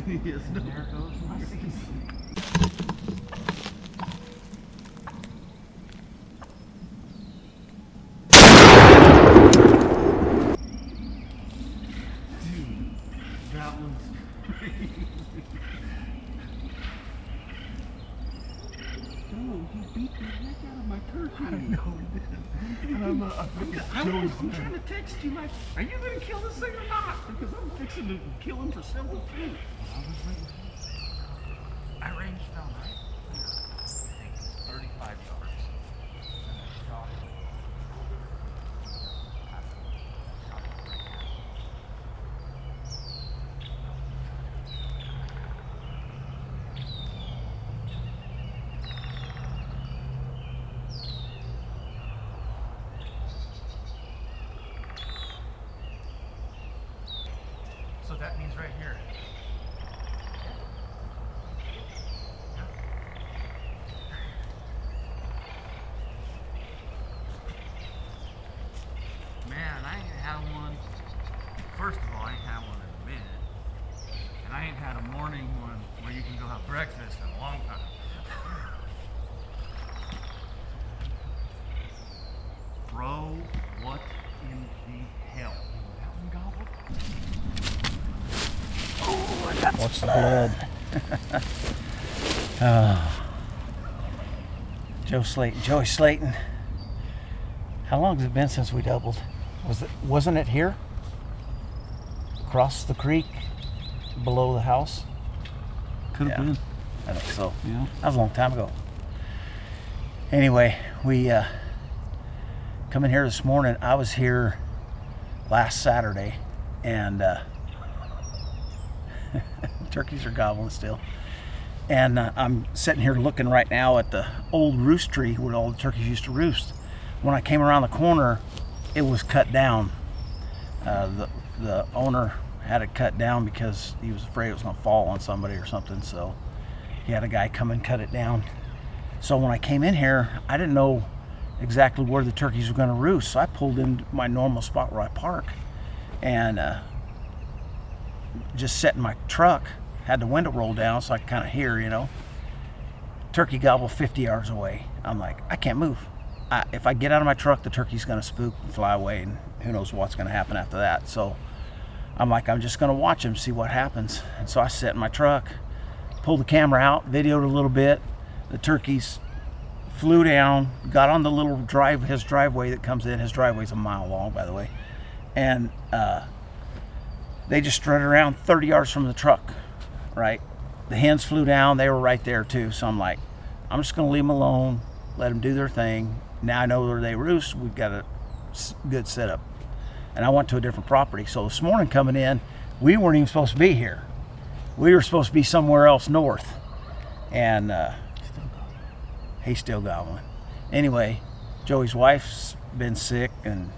Yes, no. There goes my season. Dude, that one's crazy. Oh, he beat the heck out of my turkey. I know he did. And I'm trying to text you like, are you going to kill this thing or not? Because I'm fixing to kill him for simple food. I ranged down right here, I think 35 yards. And I shot him. So that means right here. Man, I ain't had one. First of all, I ain't had one in a minute. And I ain't had a morning one where you can go have breakfast in a long time. Bro, what in the hell? That one gobbled? What's the blood? Joey Slayton. How long has it been since we doubled? Wasn't it here? Across the creek, below the house? Could have been. I think so. Yeah. That was a long time ago. Anyway, we come in here this morning. I was here last Saturday, and turkeys are gobbling still. And I'm sitting here looking right now at the old roost tree where all the turkeys used to roost. When I came around the corner, it was cut down. The owner had it cut down because he was afraid it was going to fall on somebody or something. So he had a guy come and cut it down. So when I came in here, I didn't know exactly where the turkeys were going to roost. So I pulled into my normal spot where I park and just sat in my truck. Had the window rolled down so I could kind of hear, you know. Turkey gobble 50 yards away. I'm like, I can't move. If I get out of my truck, the turkey's going to spook and fly away, and who knows what's going to happen after that. So I'm like, I'm just going to watch him, see what happens. And so I sat in my truck, pulled the camera out, videoed a little bit. The turkeys flew down, got on the little his driveway that comes in. His driveway's a mile long, by the way. And they just strutted around 30 yards from the truck, right? The hens flew down. They were right there, too. So I'm like, I'm just going to leave them alone, let them do their thing. Now I know where they roost. We've got a good setup. And I went to a different property. So this morning coming in, we weren't even supposed to be here. We were supposed to be somewhere else north. And he's still gobbling. Anyway, Joey's wife's been sick and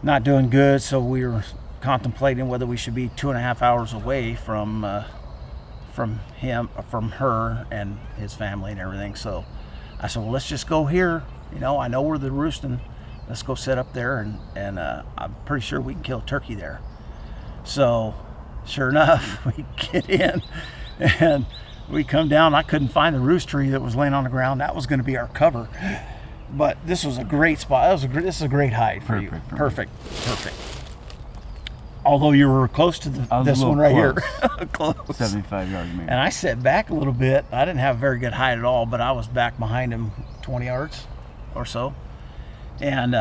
not doing good, so we were contemplating whether we should be 2.5 hours away from her and his family and everything. So I said, well, let's just go here. You know, I know where they're roosting. Let's go sit up there, and I'm pretty sure we can kill a turkey there. So sure enough, we get in and we come down. I couldn't find the roost tree that was laying on the ground. That was going to be our cover. But this was a great spot. This is a great hide for you. Perfect. Although you were close to this one right here. Close. 75 yards, maybe. And I sat back a little bit. I didn't have a very good hide at all, but I was back behind him 20 yards or so. And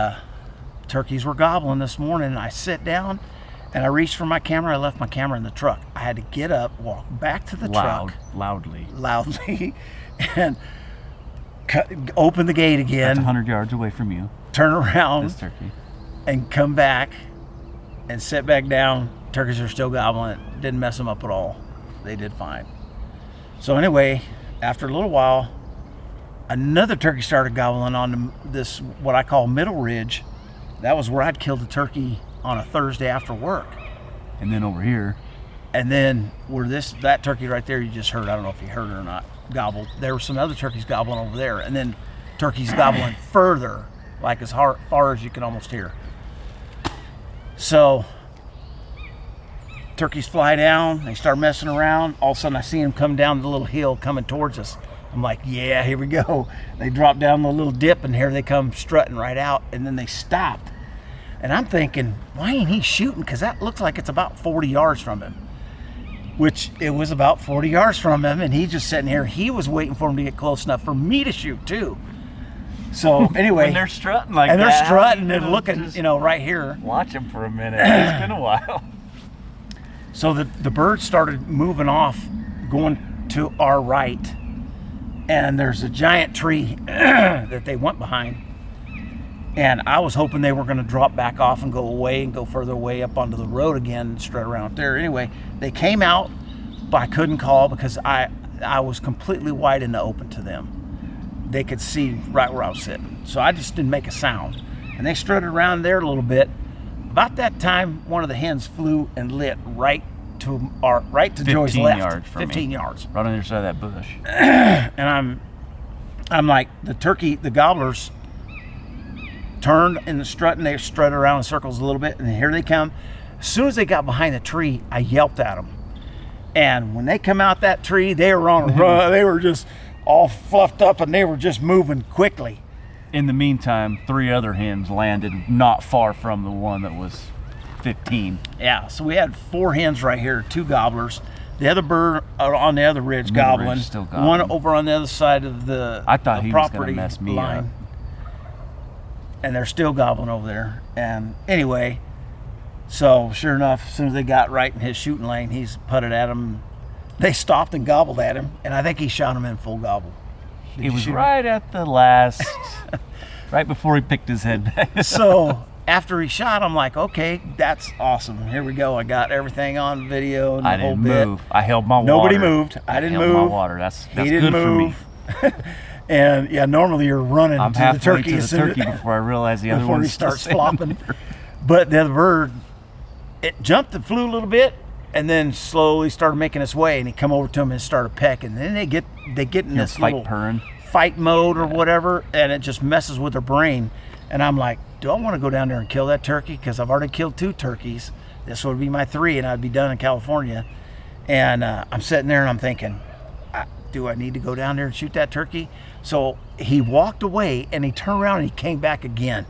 turkeys were gobbling this morning. And I sit down and I reached for my camera. I left my camera in the truck. I had to get up, walk back to the truck. Loudly. And open the gate again. That's 100 yards away from you. Turn around. This turkey. And come back and sit back down. Turkeys are still gobbling. It didn't mess them up at all. They did fine. So anyway, after a little while, another turkey started gobbling on this, what I call middle ridge. That was where I'd killed the turkey on a Thursday after work. And then over here. And then where that turkey right there you just heard, I don't know if you heard it or not, gobbled. There were some other turkeys gobbling over there. And then turkeys gobbling further, like as far as you can almost hear. So turkeys fly down. They start messing around. All of a sudden, I see them come down the little hill coming towards us. I'm like, yeah, here we go. They drop down the little dip, and here they come strutting right out, and then they stopped. And I'm thinking, why ain't he shooting? Because that looks like it's about 40 yards from him. Which it was about 40 yards from him, and he's just sitting here. He was waiting for him to get close enough for me to shoot too. So anyway, When they're strutting like and that. they're strutting how do and you looking, just you know, right here. Watch them for a minute. It's been a while. So the bird started moving off, going to our right, and there's a giant tree that they went behind. And I was hoping they were going to drop back off and go away and go further away up onto the road again and strut around there. Anyway, they came out, but I couldn't call because I was completely wide in the open to them. They could see right where I was sitting. So I just didn't make a sound. And they strutted around there a little bit. About that time, one of the hens flew and lit right to Joy's 15 left. yards from 15 me. yards. Right on the other side of that bush. And I'm like, the gobblers turned and strutting. They strutted around in circles a little bit, and here they come. As soon as they got behind the tree, I yelped at them. And when they come out that tree, they were on a run. They were just all fluffed up, and they were just moving quickly. In the meantime, 3 other hens landed not far from the one that was 15. Yeah, so we had 4 hens right here, 2 gobblers. The other bird on the other ridge Middle gobbling. ridge still gobbling. One over on the other side of the I thought the he was gonna property mess me line. up. And they're still gobbling over there. And anyway, so sure enough, as soon as they got right in his shooting lane, he's putted at them. They stopped and gobbled at him, and I think he shot him in full gobble. Did It you was shoot him? right at the last, right before he picked his head back. So after he shot, I'm like, okay, that's awesome. Here we go. I got everything on video and the I whole didn't bit. move. I held my water. Nobody moved. I didn't held move. my water. That's He good didn't for me. move. And yeah, normally you're running I'm to the halfway turkey to as the soon turkey before I realize the other before one he starts flopping. But the other bird, it jumped and flew a little bit, and then slowly started making its way. And he come over to him and started pecking. And then they get in He'll this fight little purring. fight mode or whatever, and it just messes with their brain. And I'm like, do I want to go down there and kill that turkey? Because I've already killed 2 turkeys. This would be my 3, and I'd be done in California. And I'm sitting there and I'm thinking, do I need to go down there and shoot that turkey? So he walked away and he turned around and he came back again.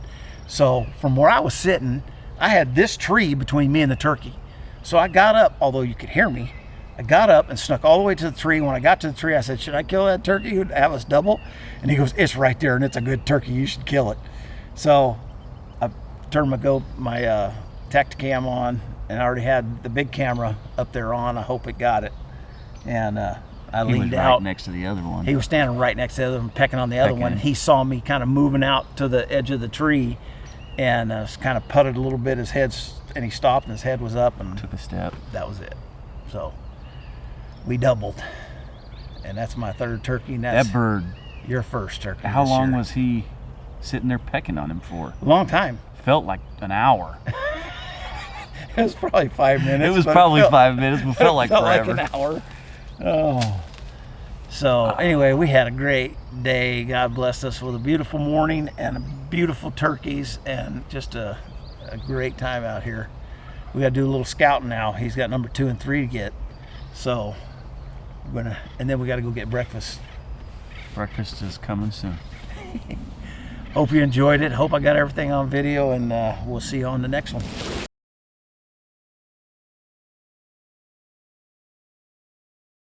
So from where I was sitting, I had this tree between me and the turkey. So I got up, although you could hear me. I got up and snuck all the way to the tree. When I got to the tree, I said, should I kill that turkey and have us double? And he goes, it's right there and it's a good turkey. You should kill it. So I turned my Tacticam on, and I already had the big camera up there on. I hope it got it. And I He was leaned right out. next to the other one. He was standing right next to the other one, pecking on the other Pecking. one. And he saw me kind of moving out to the edge of the tree, and kind of putted a little bit. His head's, and he stopped, and his head was up, and Took a step. that was it. So we doubled, and that's my 3rd turkey. And that's That bird, your first turkey. how this long year. was he sitting there pecking on him for? A long time. Felt like an hour. It was probably 5 minutes. It was but probably felt- 5 minutes, but felt like felt forever. like an hour. Oh. So anyway, we had a great day. God blessed us with a beautiful morning and beautiful turkeys, and just a great time out here. We got to do a little scouting now. He's got number 2 and 3 to get. So and then we got to go get breakfast. Breakfast is coming soon. Hope you enjoyed it. Hope I got everything on video, and we'll see you on the next one.